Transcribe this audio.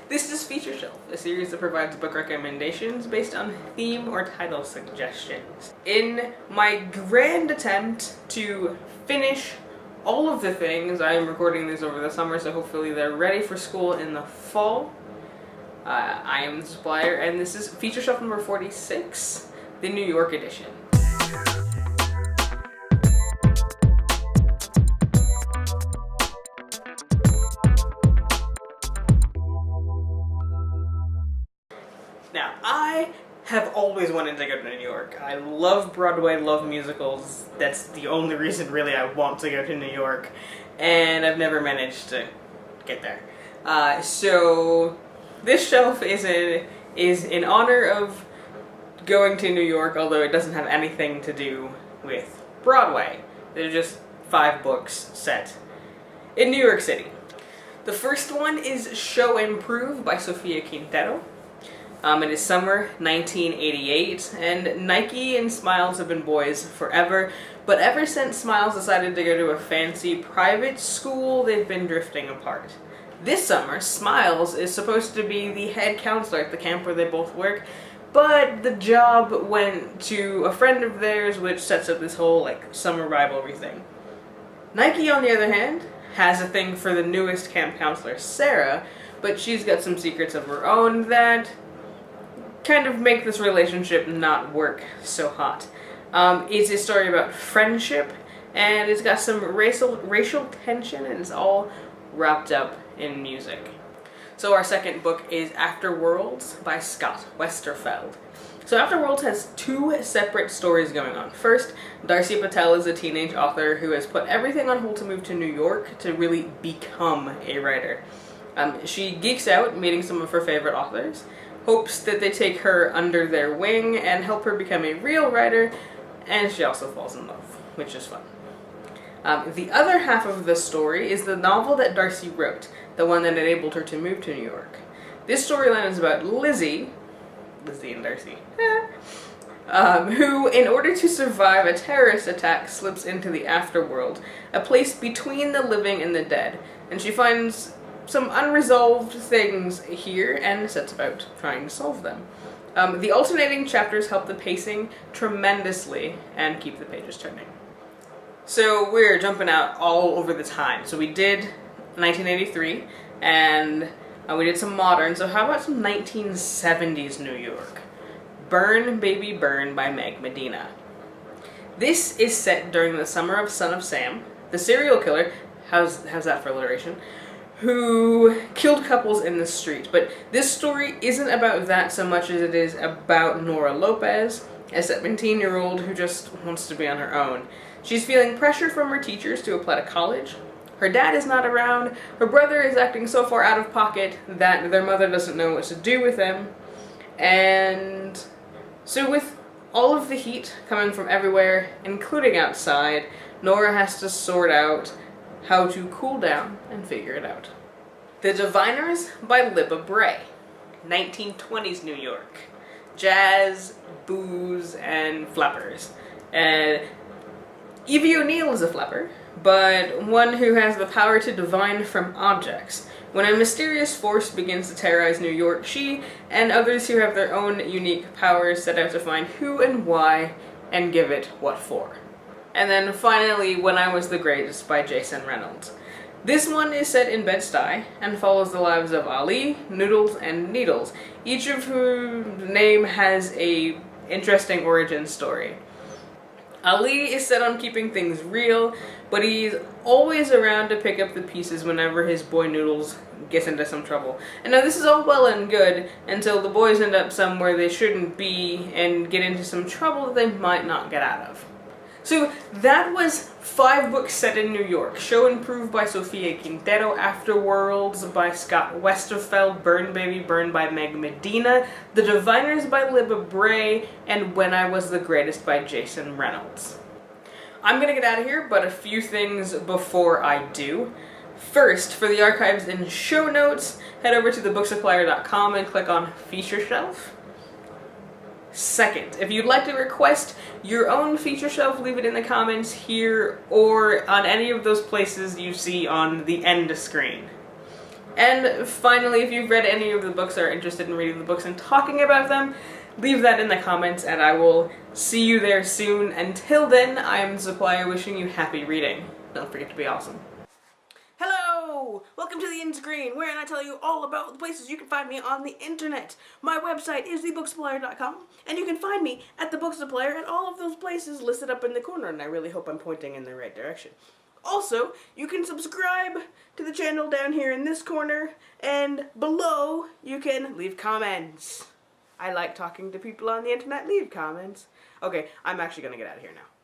This is Feature Shelf, a series that provides book recommendations based on theme or title suggestions. In my grand attempt to finish all of the things, I am recording these over the summer, so hopefully they're ready for school in the fall. I am the supplier, and this is Feature Shelf number 46, the New York edition. Now, I have always wanted to go to New York. I love Broadway, love musicals. That's the only reason really I want to go to New York, and I've never managed to get there. So this shelf is in honor of going to New York, although it doesn't have anything to do with Broadway. They're just 5 books set in New York City. The first one is Show and Prove by Sofia Quintero. It is summer 1988, and Nike and Smiles have been boys forever, but ever since Smiles decided to go to a fancy private school, they've been drifting apart. This summer, Smiles is supposed to be the head counselor at the camp where they both work, but the job went to a friend of theirs, which sets up this whole, summer rivalry thing. Nike, on the other hand, has a thing for the newest camp counselor, Sarah, but she's got some secrets of her own that kind of make this relationship not work so hot. It's a story about friendship, and it's got some racial tension, and it's all wrapped up in music. So our second book is Afterworlds by Scott Westerfeld. So Afterworlds has 2 separate stories going on. First, Darcy Patel is a teenage author who has put everything on hold to move to New York to really become a writer. She geeks out meeting some of her favorite authors, hopes that they take her under their wing and help her become a real writer, and she also falls in love, which is fun. The other half of the story is the novel that Darcy wrote, the one that enabled her to move to New York. This storyline is about Lizzie and Darcy, who, in order to survive a terrorist attack, slips into the afterworld, a place between the living and the dead, and she finds some unresolved things here and sets about trying to solve them. The alternating chapters help the pacing tremendously and keep the pages turning. So we're jumping out all over the time. So we did 1983 and we did some modern. So how about some 1970s New York? Burn Baby Burn by Meg Medina. This is set during the summer of Son of Sam, the serial killer, how's that for alliteration, who killed couples in the street. But this story isn't about that so much as it is about Nora Lopez, a 17-year-old who just wants to be on her own. She's feeling pressure from her teachers to apply to college. Her dad is not around. Her brother is acting so far out of pocket that their mother doesn't know what to do with him. And so with all of the heat coming from everywhere, including outside, Nora has to sort out how to cool down and figure it out. The Diviners by Libba Bray. 1920s New York. Jazz, booze, and flappers. Evie O'Neill is a flapper, but one who has the power to divine from objects. When a mysterious force begins to terrorize New York, she and others who have their own unique powers set out to find who and why and give it what for. And then finally, When I Was the Greatest by Jason Reynolds. This one is set in Bed-Stuy and follows the lives of Ali, Noodles, and Needles, each of whose name has a interesting origin story. Ali is set on keeping things real, but he's always around to pick up the pieces whenever his boy Noodles gets into some trouble. And now this is all well and good until the boys end up somewhere they shouldn't be and get into some trouble that they might not get out of. So that was 5 books set in New York. Show and Prove by Sofia Quintero, Afterworlds by Scott Westerfeld, Burn Baby Burn by Meg Medina, The Diviners by Libba Bray, and When I Was the Greatest by Jason Reynolds. I'm gonna get out of here, but a few things before I do. First, for the archives and show notes, head over to thebooksupplier.com and click on Feature Shelf. Second, if you'd like to request your own feature shelf, leave it in the comments here or on any of those places you see on the end screen. And finally, if you've read any of the books or are interested in reading the books and talking about them, leave that in the comments and I will see you there soon. Until then, I am Supplier wishing you happy reading. Don't forget to be awesome. Hello! Welcome to the In Screen, wherein I tell you all about the places you can find me on the internet. My website is thebooksupplier.com, and you can find me at the Book Supplier at all of those places listed up in the corner, and I really hope I'm pointing in the right direction. Also, you can subscribe to the channel down here in this corner, and below you can leave comments. I like talking to people on the internet. Leave comments. Okay, I'm actually gonna get out of here now.